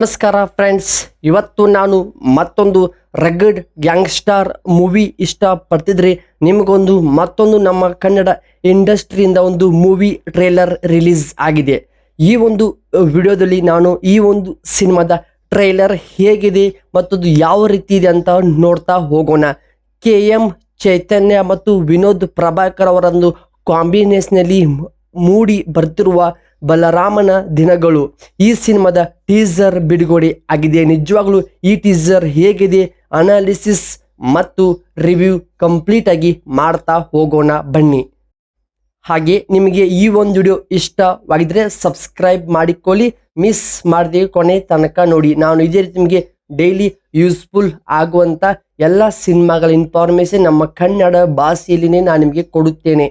ನಮಸ್ಕಾರ ಫ್ರೆಂಡ್ಸ್, ಇವತ್ತು ನಾನು ಮತ್ತೊಂದು ರಗಡ್ ಗ್ಯಾಂಗ್ಸ್ಟಾರ್ ಮೂವಿ ಇಷ್ಟಪಡ್ತಿದ್ರೆ ನಿಮಗೊಂದು ಮತ್ತೊಂದು ನಮ್ಮ ಕನ್ನಡ ಇಂಡಸ್ಟ್ರಿಯಿಂದ ಒಂದು ಮೂವಿ ಟ್ರೇಲರ್ ರಿಲೀಸ್ ಆಗಿದೆ. ಈ ಒಂದು ವಿಡಿಯೋದಲ್ಲಿ ನಾನು ಈ ಒಂದು ಸಿನಿಮಾದ ಟ್ರೇಲರ್ ಹೇಗಿದೆ ಮತ್ತು ಯಾವ ರೀತಿ ಇದೆ ಅಂತ ನೋಡ್ತಾ ಹೋಗೋಣ. KM ಚೈತನ್ಯ ಮತ್ತು ವಿನೋದ್ ಪ್ರಭಾಕರ್ ಅವರೊಂದು ಕಾಂಬಿನೇಷನಲ್ಲಿ ಮೂಡಿ ಬರ್ತಿರುವ ಬಲರಾಮನ ದಿನಗಳು ಈ ಸಿನಿಮಾದ ಟೀಸರ್ ಬಿಡುಗಡೆ ಆಗಿದೆ. ನಿಜವಾಗ್ಲೂ ಈ ಟೀಸರ್ ಹೇಗಿದೆ, ಅನಾಲಿಸಿಸ್ ಮತ್ತು ರಿವ್ಯೂ ಕಂಪ್ಲೀಟ್ ಆಗಿ ಮಾಡ್ತಾ ಹೋಗೋಣ ಬನ್ನಿ. ಹಾಗೆ ನಿಮಗೆ ಈ ಒಂದು ವಿಡಿಯೋ ಇಷ್ಟವಾಗಿದ್ರೆ ಸಬ್ಸ್ಕ್ರೈಬ್ ಮಾಡಿಕೊಳ್ಳಿ, ಮಿಸ್ ಮಾಡದೆ ಕೊನೆ ತನಕ ನೋಡಿ. ನಾನು ಇದೇ ರೀತಿ ನಿಮಗೆ ಡೈಲಿ ಯೂಸ್ಫುಲ್ ಆಗುವಂಥ ಎಲ್ಲ ಸಿನಿಮಾಗಳ ಇನ್ಫಾರ್ಮೇಷನ್ ನಮ್ಮ ಕನ್ನಡ ಭಾಷೆಯಲ್ಲಿನೇ ನಾನು ನಿಮಗೆ ಕೊಡುತ್ತೇನೆ.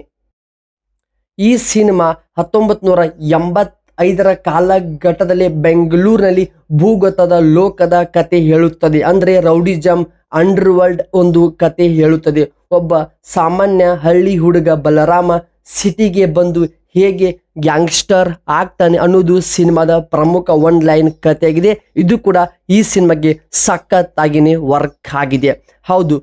ಈ ಸಿನಿಮಾ 1985 ಕಾಲಘಟ್ಟದಲ್ಲಿ ಬೆಂಗಳೂರಿನಲ್ಲಿ ಭೂಗತದ ಲೋಕದ ಕತೆ ಹೇಳುತ್ತದೆ. ಅಂದರೆ ರೌಡಿಜಮ್ ಅಂಡರ್ ವರ್ಲ್ಡ್ ಒಂದು ಕತೆ ಹೇಳುತ್ತದೆ. ಒಬ್ಬ ಸಾಮಾನ್ಯ ಹಳ್ಳಿ ಹುಡುಗ ಬಲರಾಮ ಸಿಟಿಗೆ ಬಂದು ಹೇಗೆ ಗ್ಯಾಂಗ್ಸ್ಟರ್ ಆಗ್ತಾನೆ ಅನ್ನೋದು ಸಿನಿಮಾದ ಪ್ರಮುಖ ಒನ್ ಲೈನ್ ಕಥೆಯಾಗಿದೆ. ಇದು ಕೂಡ ಈ ಸಿನಿಮಾಗೆ ಸಖತ್ತಾಗಿನೇ ವರ್ಕ್ ಆಗಿದೆ. ಹೌದು,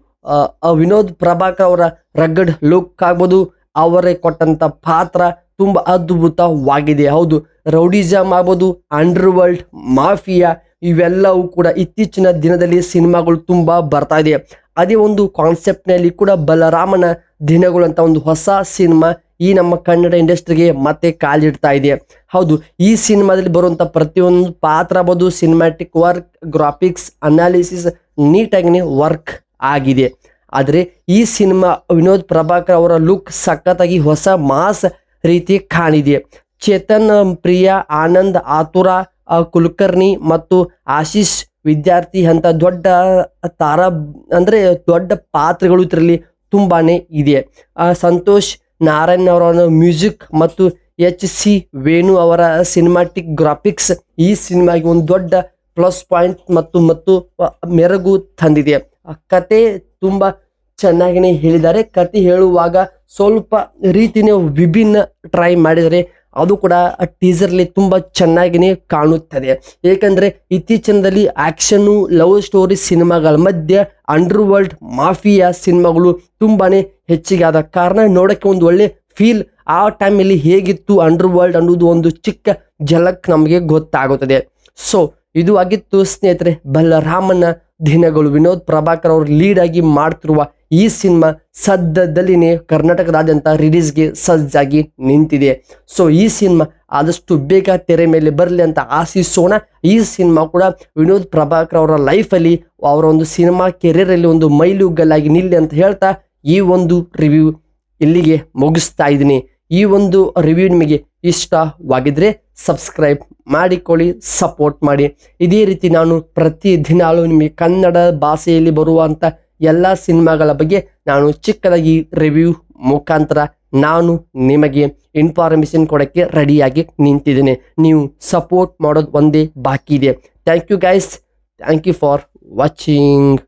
ವಿನೋದ್ ಪ್ರಭಾಕರ್ ಅವರ ರಗಡ್ ಲುಕ್ ಆಗ್ಬೋದು, ಅವರೇ ಕೊಟ್ಟಂತ ಪಾತ್ರ ತುಂಬಾ ಅದ್ಭುತವಾಗಿದೆ. ಹೌದು, ರೌಡಿಸಮ್ ಆಗ್ಬೋದು, ಅಂಡರ್ ವರ್ಲ್ಡ್, ಮಾಫಿಯಾ ಇವೆಲ್ಲವೂ ಕೂಡ ಇತ್ತೀಚಿನ ದಿನದಲ್ಲಿ ಸಿನಿಮಾಗಳು ತುಂಬಾ ಬರ್ತಾ ಇದೆ. ಅದೇ ಒಂದು ಕಾನ್ಸೆಪ್ಟ್ನಲ್ಲಿ ಕೂಡ ಬಲರಾಮನ ದಿನಗಳು ಅಂತ ಒಂದು ಹೊಸ ಸಿನಿಮಾ ಈ ನಮ್ಮ ಕನ್ನಡ ಇಂಡಸ್ಟ್ರಿಗೆ ಮತ್ತೆ ಕಾಲಿಡ್ತಾ ಇದೆ. ಹೌದು, ಈ ಸಿನಿಮಾದಲ್ಲಿ ಬರುವಂಥ ಪ್ರತಿಯೊಂದು ಪಾತ್ರ ಆಗ್ಬೋದು, ಸಿನಿಮ್ಯಾಟಿಕ್ ವರ್ಕ್, ಗ್ರಾಫಿಕ್ಸ್, ಅನಾಲಿಸಿಸ್ ನೀಟಾಗಿನೇ ವರ್ಕ್ ಆಗಿದೆ. ಆದರೆ ಈ ಸಿನಿಮಾ ವಿನೋದ್ ಪ್ರಭಾಕರ್ ಅವರ ಲುಕ್ ಸಖತ್ತಾಗಿ ಹೊಸ ಮಾಸ್ ರೀತಿ ಕಾಣಿದೆ. ಚೇತನ್, ಪ್ರಿಯಾ, ಆನಂದ್, ಆತುರ, ಕುಲಕರ್ಣಿ ಮತ್ತು ಆಶೀಶ್ ವಿದ್ಯಾರ್ಥಿ ಅಂತ ದೊಡ್ಡ ದೊಡ್ಡ ಪಾತ್ರಗಳು ಇದರಲ್ಲಿ ತುಂಬಾನೇ ಇದೆ. ಸಂತೋಷ್ ನಾರಾಯಣ್ ಅವರ ಮ್ಯೂಸಿಕ್ ಮತ್ತು HC ವೇಣು ಅವರ ಸಿನಿಮಾಟಿಕ್ ಗ್ರಾಫಿಕ್ಸ್ ಈ ಸಿನಿಮಾಗೆ ಒಂದು ದೊಡ್ಡ ಪ್ಲಸ್ ಪಾಯಿಂಟ್ ಮತ್ತು ಮೆರುಗು ತಂದಿದೆ. ಕತೆ ತುಂಬಾ ಚೆನ್ನಾಗಿನೇ ಹೇಳಿದ್ದಾರೆ. ಕತೆ ಹೇಳುವಾಗ ಸ್ವಲ್ಪ ರೀತಿನೇ ವಿಭಿನ್ನ ಟ್ರೈ ಮಾಡಿದರೆ ಅದು ಕೂಡ ಟೀಸರ್ಲಿ ತುಂಬಾ ಚೆನ್ನಾಗಿನೇ ಕಾಣುತ್ತದೆ. ಏಕೆಂದರೆ ಇತ್ತೀಚಿನದಲ್ಲಿ ಆಕ್ಷನ್ನು, ಲವ್ ಸ್ಟೋರಿ ಸಿನಿಮಾಗಳ ಮಧ್ಯೆ ಅಂಡರ್ ವರ್ಲ್ಡ್, ಮಾಫಿಯಾ ಸಿನಿಮಾಗಳು ತುಂಬಾನೇ ಹೆಚ್ಚಿಗೆ ಆದ ಕಾರಣ ನೋಡೋಕ್ಕೆ ಒಂದು ಒಳ್ಳೆ ಫೀಲ್ ಆ ಟೈಮಲ್ಲಿ ಹೇಗಿತ್ತು ಅಂಡರ್ ವರ್ಲ್ಡ್ ಅನ್ನೋದು ಒಂದು ಚಿಕ್ಕ ಝಲಕ್ ನಮಗೆ ಗೊತ್ತಾಗುತ್ತದೆ. ಸೊ ಇದು ಆಗಿತ್ತು ಸ್ನೇಹಿತರೆ ಬಲರಾಮನ ದಿನಗಳು. ವಿನೋದ್ ಪ್ರಭಾಕರ್ ಅವರು ಲೀಡ್ ಆಗಿ ಮಾಡ್ತಿರುವ ಈ ಸಿನಿಮಾ ಸದ್ಯದಲ್ಲಿನೇ ಕರ್ನಾಟಕದಾದ್ಯಂತ ರಿಲೀಸ್ಗೆ ಸಜ್ಜಾಗಿ ನಿಂತಿದೆ. ಸೊ ಈ ಸಿನಿಮಾ ಆದಷ್ಟು ಬೇಗ ತೆರೆ ಮೇಲೆ ಬರಲಿ ಅಂತ ಆಶಿಸೋಣ. ಈ ಸಿನಿಮಾ ಕೂಡ ವಿನೋದ್ ಪ್ರಭಾಕರ್ ಅವರ ಲೈಫಲ್ಲಿ, ಅವರ ಒಂದು ಸಿನಿಮಾ ಕೆರಿಯರಲ್ಲಿ ಒಂದು ಮೈಲುಗಲ್ಲಾಗಿ ನಿಲ್ಲಿ ಅಂತ ಹೇಳ್ತಾ ಈ ಒಂದು ರಿವ್ಯೂ ಇಲ್ಲಿಗೆ ಮುಗಿಸ್ತಾ ಇದ್ದೀನಿ. ಈ ಒಂದು ರಿವ್ಯೂ ನಿಮಗೆ ಇಷ್ಟವಾಗಿದ್ರೆ ಸಬ್ಸ್ಕ್ರೈಬ್ ಮಾಡಿಕೊಳ್ಳಿ, ಸಪೋರ್ಟ್ ಮಾಡಿ. ಇದೇ ರೀತಿ ನಾನು ಪ್ರತಿ ದಿನಾಲೂ ನಿಮಗೆ ಕನ್ನಡ ಭಾಷೆಯಲ್ಲಿ ಬರುವಂಥ ಎಲ್ಲ ಸಿನಿಮಾಗಳ ಬಗ್ಗೆ ನಾನು ಚಿಕ್ಕದಾಗಿ ರಿವ್ಯೂ ಮುಖಾಂತರ ನಾನು ನಿಮಗೆ ಇನ್ಫಾರ್ಮೇಷನ್ ಕೊಡೋಕ್ಕೆ ರೆಡಿಯಾಗಿ ನಿಂತಿದ್ದೇನೆ. ನೀವು ಸಪೋರ್ಟ್ ಮಾಡೋದು ಒಂದೇ ಬಾಕಿ ಇದೆ. Thank you guys, thank you for watching.